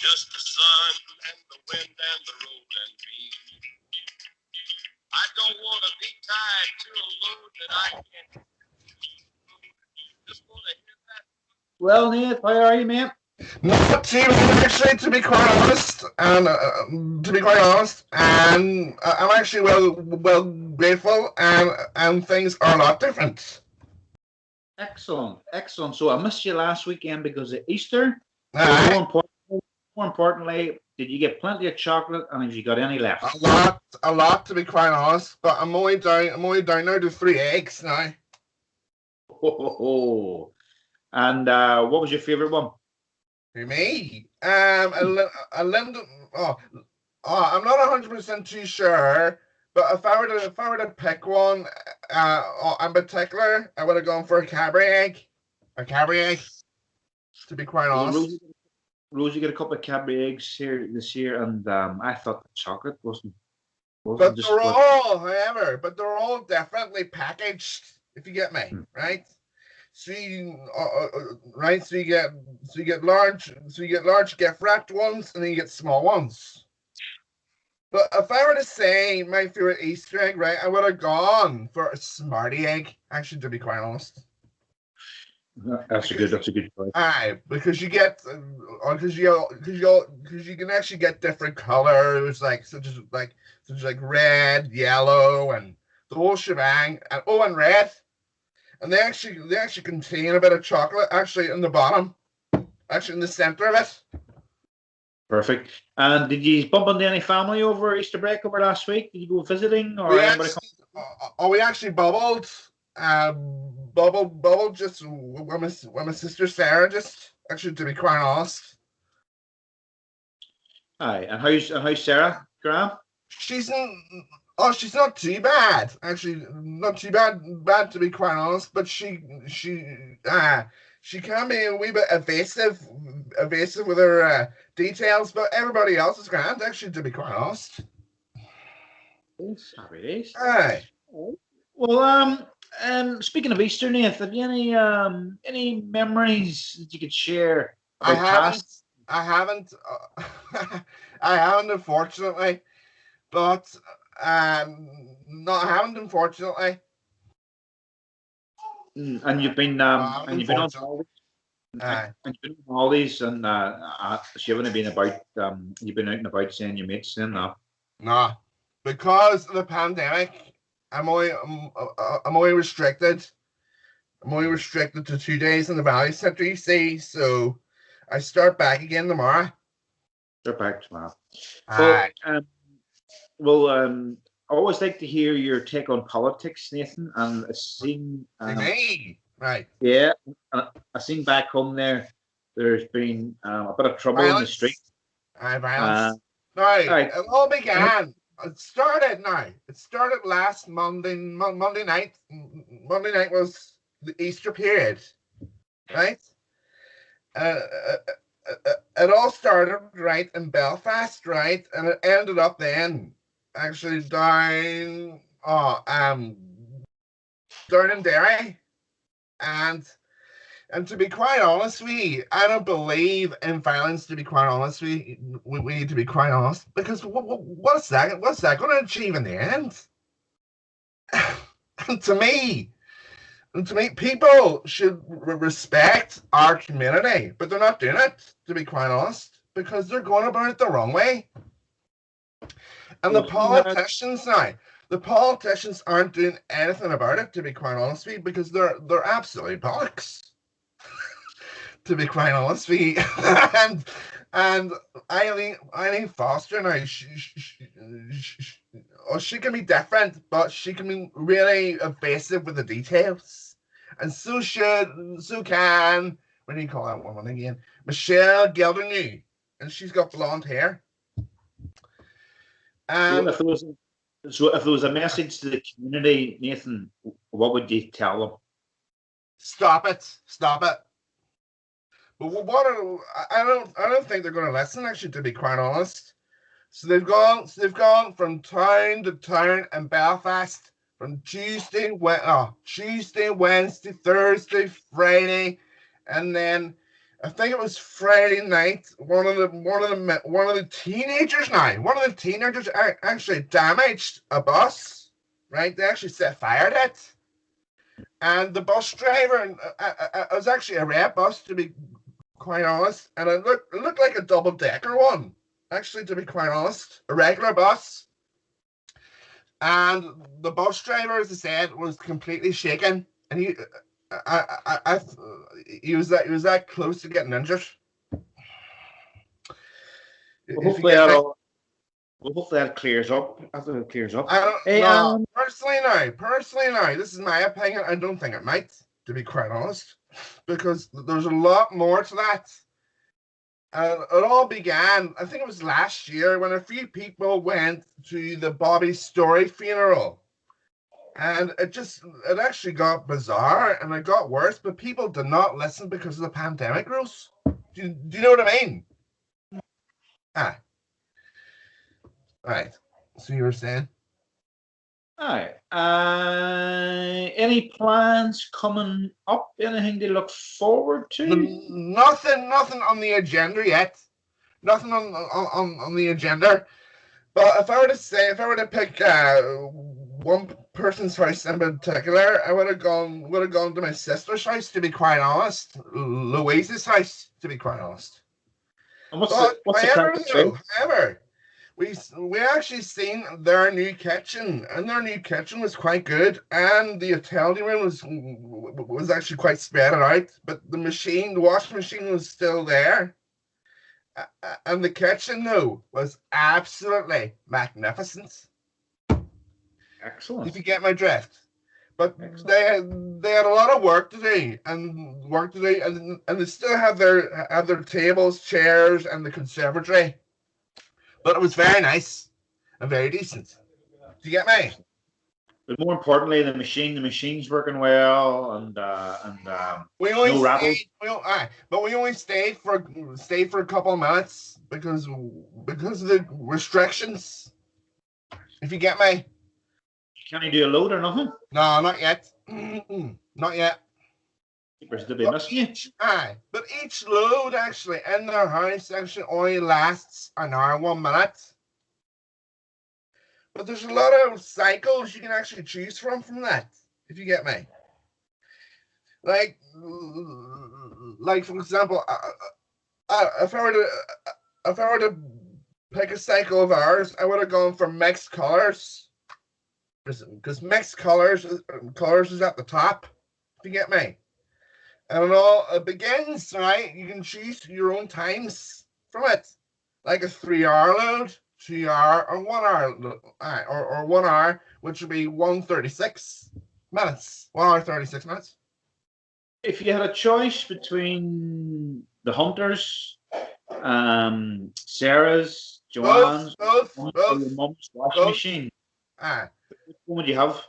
just the sun and the wind and the rolling beam. I don't want to be tied to a load that I can't. Just want to hear that. Well, Nate, how are you, mate? Not too bad, actually, to be quite honest. And I'm actually well grateful, and things are a lot different. Excellent, excellent. So I missed you last weekend because of Easter. Aye. More importantly, did you get plenty of chocolate, and have you got any left? A lot, to be quite honest. But I'm only down now to 3 eggs now. Oh. And what was your favorite one? For me, a lemon. I'm not 100% too sure. But if I were to pick one, in particular, I would have gone for a Cadbury egg. A Cadbury egg. To be quite honest. Rosie got a couple of Cadbury eggs here this year, and I thought the chocolate wasn't But just they're all, however, definitely packaged. If you get me, right? So you get large gift wrapped ones, and then you get small ones. But if I were to say my favorite Easter egg, right, I would have gone for a Smartie egg. Actually, to be quite honest. That's a good choice. Aye, because you get, because you can actually get different colors, such as red, yellow, and the whole shebang, and red, and they actually contain a bit of chocolate actually in the bottom, actually in the center of it. Perfect. And did you bump into any family over Easter break over last week? Did you go visiting, or anybody? We actually bubbled. Bubble just with my sister Sarah, just actually, to be quite honest. Aye, and how's Sarah Graham? She's not too bad, actually, not too bad to be quite honest, but she can be a wee bit evasive with her details, but everybody else is grand, actually, to be quite honest. Yes, happy days. Aye. Well, speaking of Easter, Nath, have you any memories that you could share? I haven't, unfortunately, but no, I haven't, unfortunately. And you've been on holidays. And you've been on holidays, and so you haven't been about. You've been out and about seeing your mates, then, no? Nah, because of the pandemic. I'm only restricted. I'm only restricted to 2 days in the Valley Centre, you see. So I start back again tomorrow. Start back tomorrow. Aye. Well, I always like to hear your take on politics, Nathan. And I seen me, right? Yeah, I seen back home there's been a bit of trouble in the street. Aye, violence. It all began. It started last Monday night. Monday night was the Easter period, right? It all started right in Belfast, right, and it ended up then actually down in Derry, and to be quite honest with you, I don't believe in violence, to be quite honest with you. We need to be quite honest, because what's that going to achieve in the end? And to me, people should respect our community, but they're not doing it, to be quite honest, because they're going about it the wrong way. And the politicians aren't doing anything about it, to be quite honest with you, because they're absolutely bollocks. To be quite honest with you. and Eileen Foster now, she can be different, but she can be really evasive with the details. And so can, what do you call that woman again? Michelle Gildernew. And she's got blonde hair. So if there was a message to the community, Nathan, what would you tell them? Stop it. But I don't think they're going to listen, actually, to be quite honest. So they've gone from town to town in Belfast, from Tuesday, Wednesday, Thursday, Friday, and then I think it was Friday night. One of the teenagers actually damaged a bus. Right, they actually set fire to it, and the bus driver, and it was actually a red bus, to be quite honest, and it looked like a double decker one. Actually, to be quite honest, a regular bus. And the bus driver, as I said, was completely shaken, and he was that close to getting injured. Well, If you hopefully get that me, all, well, hopefully that clears up. After it clears up. I don't Hey, know. Personally now, this is my opinion. I don't think it might, to be quite honest, because there's a lot more to that. And it all began, I think it was last year, when a few people went to the Bobby Story funeral. And it actually got bizarre and it got worse, but people did not listen because of the pandemic rules. Do you know what I mean? Ah, right. So you were saying? Aye. Any plans coming up? Anything to look forward to? Nothing on the agenda yet. Nothing on the agenda. But if I were to pick one person's house in particular, I would have gone to my sister's house, to be quite honest. Louise's house, to be quite honest. And what's But the crack however, we actually seen their new kitchen, and their new kitchen was quite good, and the utility room was actually quite spread out. But the washing machine was still there. And the kitchen, though, was absolutely magnificent. Excellent. If you get my drift. But Excellent. they had a lot of work to do, and they still have their tables, chairs, and the conservatory. But it was very nice and very decent. Do you get me? But more importantly, the machine's working well, and We only no rattle. but we only stayed for a couple of minutes because of the restrictions. If you get me. Can you do a load or nothing? No, not yet. Not yet. But each load actually in their house actually only lasts an hour, 1 minute. But there's a lot of cycles you can actually choose from that, if you get me. Like for example, if I were to pick a cycle of ours, I would have gone for mixed colors, because mixed colors is at the top, if you get me. And it begins, right? You can choose your own times from it, like a 3-hour load, 2-hour, or 1 hour, or 1 hour, which would be 136 minutes. 1 hour 36 minutes. If you had a choice between the Hunters, Sarah's, Joanne's, both, or your mum's washing machine, which one would you have?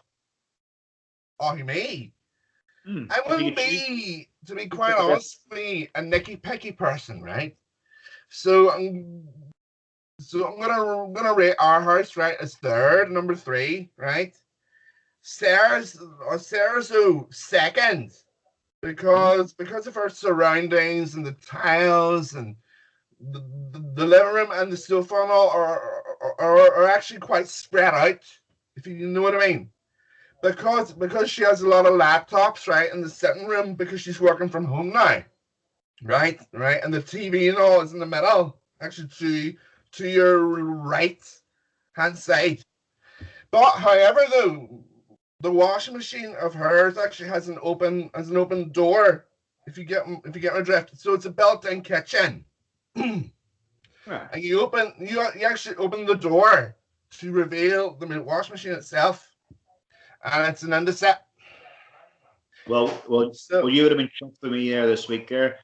Oh, me. I wouldn't be, to be quite honest, a nicky picky person, right? So I'm gonna rate our house, right, as third, number 3, right? Sarah's second, because of her surroundings and the tiles and the living room and the sofa and all are actually quite spread out, if you know what I mean. Because she has a lot of laptops, right, in the sitting room, because she's working from home now, right, and the TV and all is in the middle, actually to your right hand side. But however, though, the washing machine of hers actually has an open door, if you get my drift. So it's a built-in kitchen. And you actually open the door to reveal the washing machine itself. And it's an underset. Well, you would have been shocked for me this week there.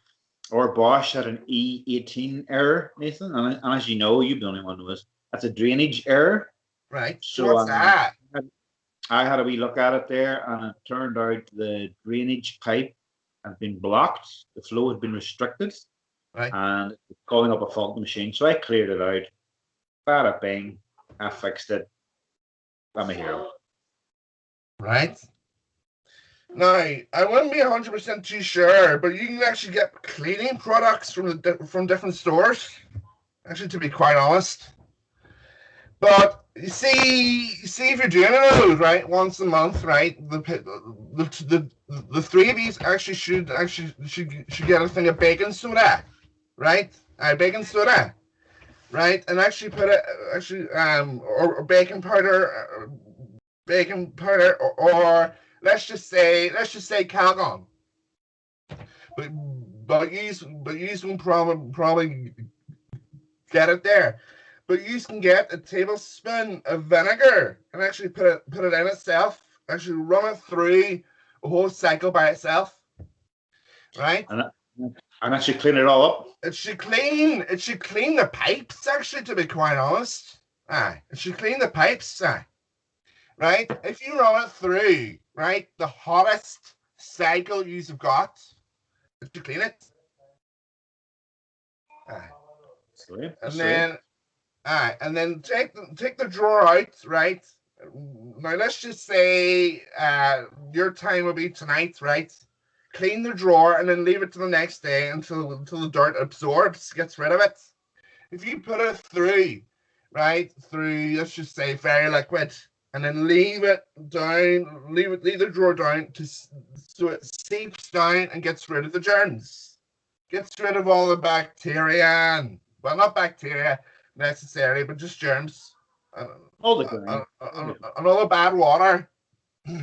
Our Bosch had an E18 error, Nathan, and as you know, you've the only one who knows. That's a drainage error. Right. So what's that? I had a wee look at it there, and it turned out the drainage pipe had been blocked. The flow had been restricted, right, and it's calling up a fault in the machine. So I cleared it out. Bada bing, I fixed it. I'm a hero. Right. Now, I wouldn't be 100% too sure, but you can actually get cleaning products from different stores. Actually, to be quite honest. But see if you're doing it right once a month, right? The three of these should get a thing of baking soda, right? Baking soda, right? And actually put it or baking powder, or let's just say Calgon. But you can probably get it there. But you can get a tablespoon of vinegar and actually put it in itself. Actually run it through a whole cycle by itself, right? And actually clean it all up. It should clean the pipes. Actually, to be quite honest, it should clean the pipes. Right? If you run it through, right, the hottest cycle you've got, it should clean it. Sweet. And then take the drawer out, right? Now let's just say your time will be tonight, right? Clean the drawer and then leave it to the next day until the dirt absorbs, gets rid of it. If you put it through, right, through let's just say fairy liquid, and then leave it down, leave the drawer down so it seeps down and gets rid of the germs, gets rid of all the bacteria, well, not bacteria necessarily, but just germs. All the germs. And all the bad water. You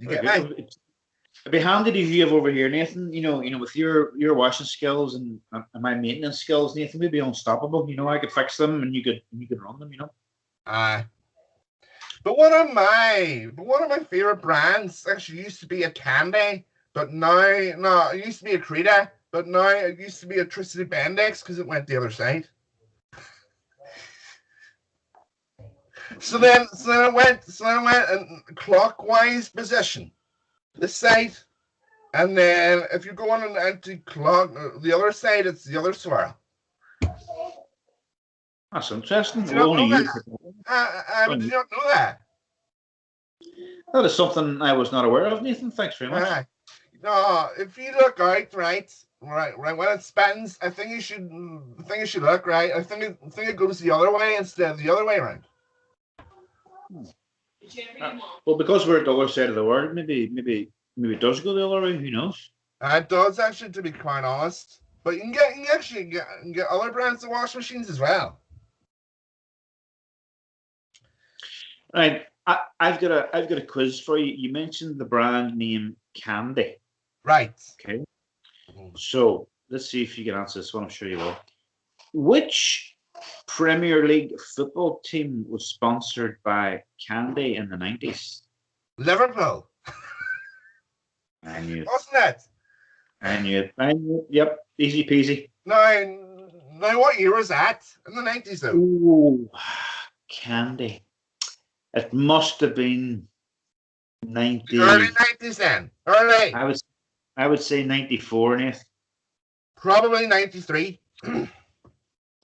get me? It'd be handy to you have over here, Nathan. You know, with your washing skills and my maintenance skills, Nathan, we'd be unstoppable. You know, I could fix them and you could run them. You know. But one of my favorite brands actually used to be a Candy, but now it used to be a Creta, but now it used to be a Tricity Bendix because it went the other side. So then it went in clockwise position, this side, and then if you go on an anti-clock, the other side, it's the other swirl. That's interesting. Did you not know that? That is something I was not aware of, Nathan. Thanks very much. No, if you look out, right, when it spins, I think you should look right. I think it goes the other way instead of the other way around. Well, because we're at the other side of the world, maybe it does go the other way. Who knows? It does actually, to be quite honest. But you can actually get other brands of washing machines as well. Right, I've got a quiz for you. You mentioned the brand name Candy. Right. Okay. So let's see if you can answer this one. I'm sure you will. Which Premier League football team was sponsored by Candy in the 90s? Liverpool. I knew it. Wasn't it? I knew it. Yep. Easy peasy. Now what year was that? In the 90s, though. Ooh, Candy. It must have been 90. Early 90s then. Early. I would say 94, Nathan. Probably 93.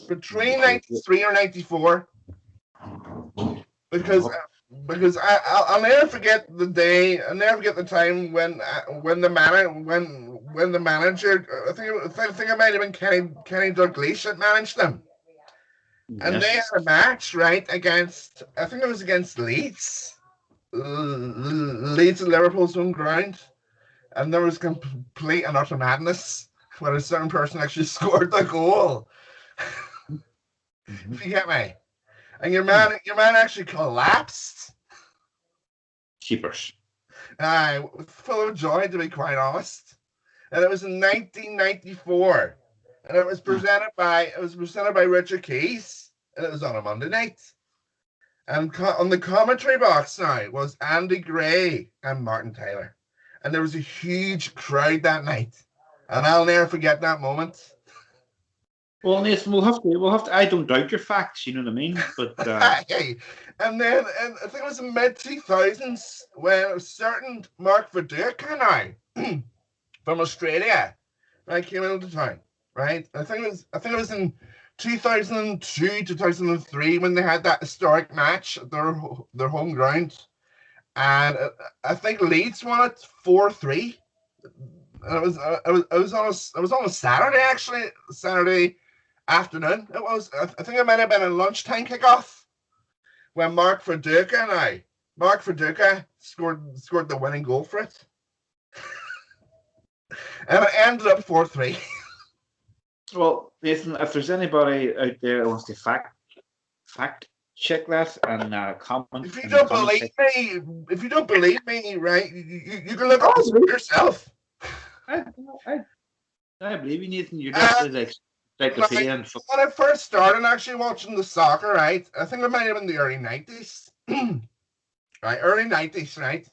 Between 93 or 94. Because I'll never forget the day. I'll never forget the time when the manager. I think it might have been Kenny Dalglish that managed them. And Yes. they had a match, right, against, I think it was against Leeds. Leeds at Liverpool's home ground. And there was complete and utter madness when a certain person actually scored the goal. If you get me. And your man actually collapsed. Keepers. Full of joy, to be quite honest. And it was in 1994. And it was presented by Richard Keys, and it was on a Monday night. And on the commentary box now was Andy Gray and Martin Tyler, and there was a huge crowd that night, and I'll never forget that moment. Well, Nathan, we'll have to. I don't doubt your facts. You know what I mean? But and then I think it was in mid-2000s when a certain Mark Viduka now from Australia, right, came into town. Right, I think it was in 2002, 2003 when they had that historic match at their home ground, and I think Leeds won it 4-3. And it was on a Saturday, actually, Saturday afternoon. It was. I think it might have been a lunchtime kickoff when Mark Verduka scored the winning goal for it, and it ended up 4-3. Well, Nathan, if there's anybody out there that wants to fact check that and comment. If you don't believe me, right, you can look up yourself. I believe you, Nathan. You're definitely when I first started actually watching the soccer, right, I think it might have been the early 90s. Right, early 90s, right,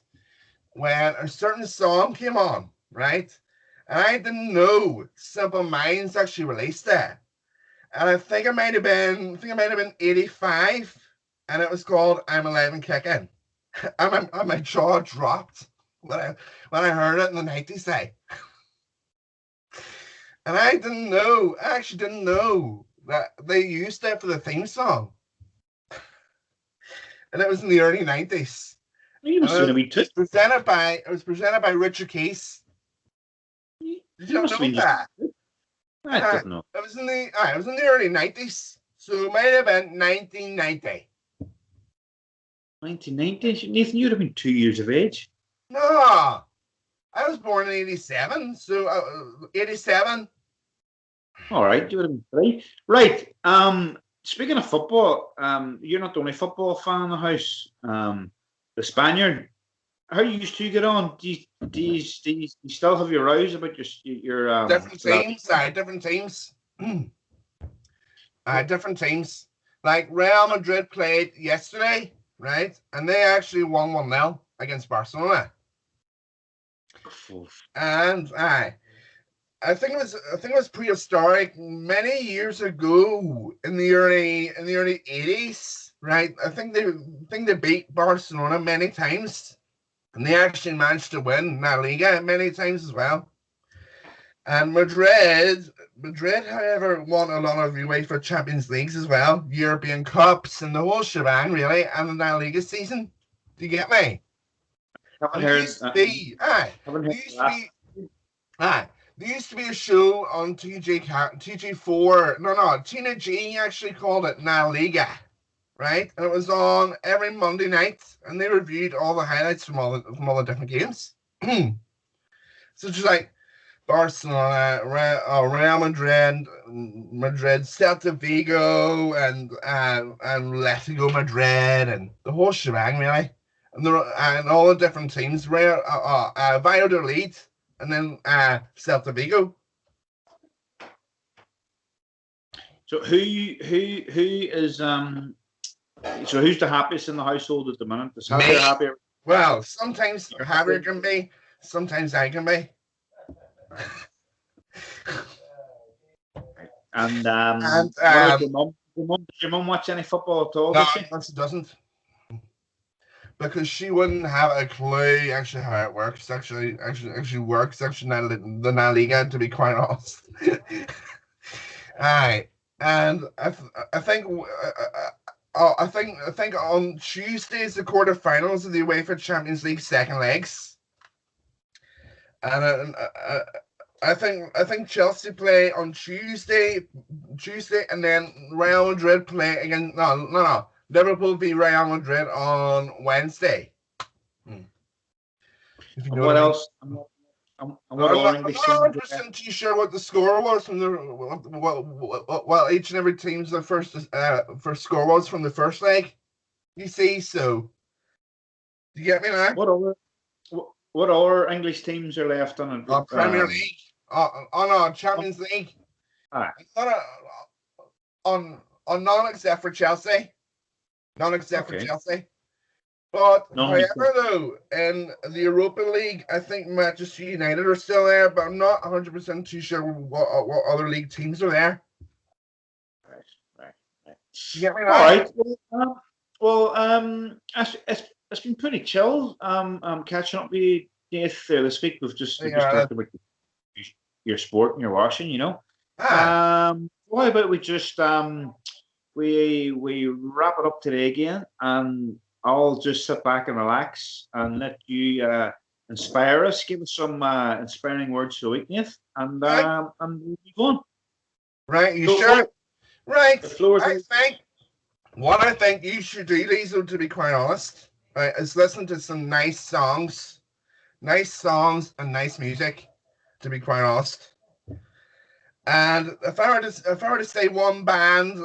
when a certain song came on, right, and I didn't know Simple Minds actually released that, and I think it might have been 85, and it was called "I'm Alive and Kicking," and my jaw dropped when I heard it in the 90s, and I actually didn't know that they used that for the theme song, and it was in the early 90s. You must have been It was presented by Richard Keys. Did you know that? I don't know. It was in the early 90s, so it might have been 1990. 1990? Nathan, you'd have been 2 years of age. No, I was born in 87, so 87. All right, you would have been 3. Right. Speaking of football, you're not the only football fan in the house. The Spaniard, how used to you get on? Do you still have your rows about your different teams? Different teams. Different teams. Like Real Madrid played yesterday, right? And they actually won 1-0 against Barcelona. And I think it was prehistoric many years ago in the early 80s, right? I think they beat Barcelona many times, and they actually managed to win La Liga many times as well. And Madrid, however, won a lot of UEFA Champions Leagues as well, European Cups, and the whole shebang, really, and the La Liga season. Do you get me? There used to be a show on TG4. No, Tina G actually called it La Liga, right? And it was on every Monday night, and they reviewed all the highlights from all the different games. So just like Barcelona, Real Madrid, Celta Vigo, and Atletico Madrid, and the whole shebang, really. And all the different teams, Valladolid, and then Celta Vigo. So who's the happiest in the household at the minute? Is Javier happy? Well, sometimes Javier can be, sometimes I can be. And what about your mum? Does your mum watch any football at all? No, she doesn't. Because she wouldn't have a clue actually how it works. Actually works. Actually, the La Liga, to be quite honest. Aye, and I think on Tuesday is the quarterfinals of the UEFA Champions League second legs, and I think Chelsea play on Tuesday, and then Real Madrid play again. No. Liverpool beat Real Madrid on Wednesday. What else? I'm not 100% too sure what the score was from each and every team's the first score was from the first leg. You see, so do you get me now? What other English teams are left on a Premier League? No, Champions League. On none except for Chelsea. For Chelsea. But however, though, in the Europa League, I think Manchester United are still there, but I'm not 100% too sure what other league teams are there. Right. You get me now? All right. It's been pretty chill. Catching up with you this week. We've just talked about your sport and your washing, you know. Why about we just we wrap it up today again, and I'll just sit back and relax and let you inspire us. Give us some inspiring words for the week, Nate, and Right, we'll be going. right, you Go for sure? it. Right, The floor is I think what I think you should do, Diesel, to be quite honest, right, is listen to some nice songs and nice music, to be quite honest. And if I were to say one band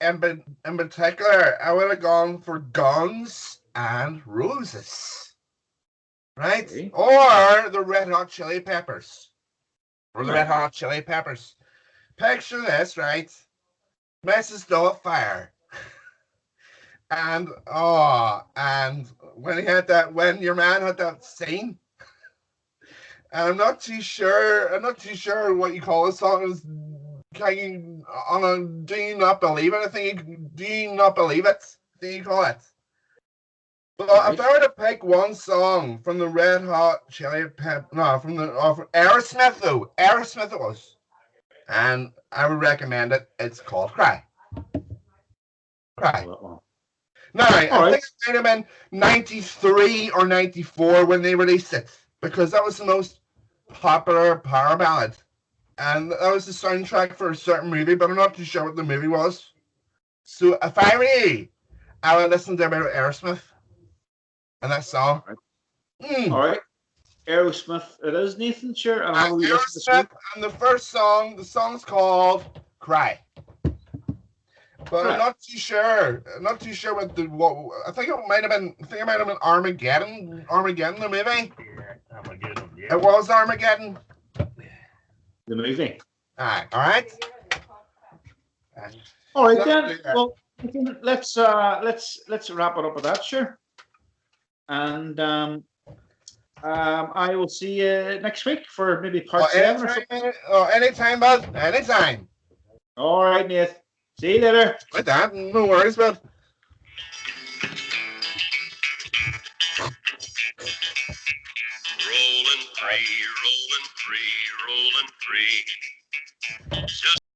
in particular, I would have gone for Guns and Roses, right? okay. Or the Red Hot Chili Peppers, or All the Red right. Hot Chili Peppers. Picture this, right? Mrs. Fire, and when your man had that scene, and I'm not too sure what you call this song is. Can you on a do you not believe it? I think do you not believe it? Do you call it? All But if right. I were to pick one song from the Red Hot Chili Pep, no, from Aerosmith though, Aerosmith it was, and I would recommend it. It's called Cry. Oh, Cry. that one. Now, All I right. think it might have been 93 or 94 when they released it, because that was the most popular power ballad. And that was the soundtrack for a certain movie, but I'm not too sure what the movie was. So if I were you, I would listen to a bit of Aerosmith and that song. All right. All Mm. right. Aerosmith. It is Nathan. Sure. I'll have a wee listen this Aerosmith, week. and the song's called Cry. But I'm Right. not too sure. I'm not too sure what I think it might have been Armageddon. Armageddon, the movie. Yeah, Armageddon. It was Armageddon. The movie. Aye, all right. All right So then. Well, Nathan, let's wrap it up with that. Sure. And I will see you next week for maybe part 7 or something. anytime, bud. Anytime. All right, Nate. See you later. With that, no worries, bud. Rolling free, rolling free, rolling free.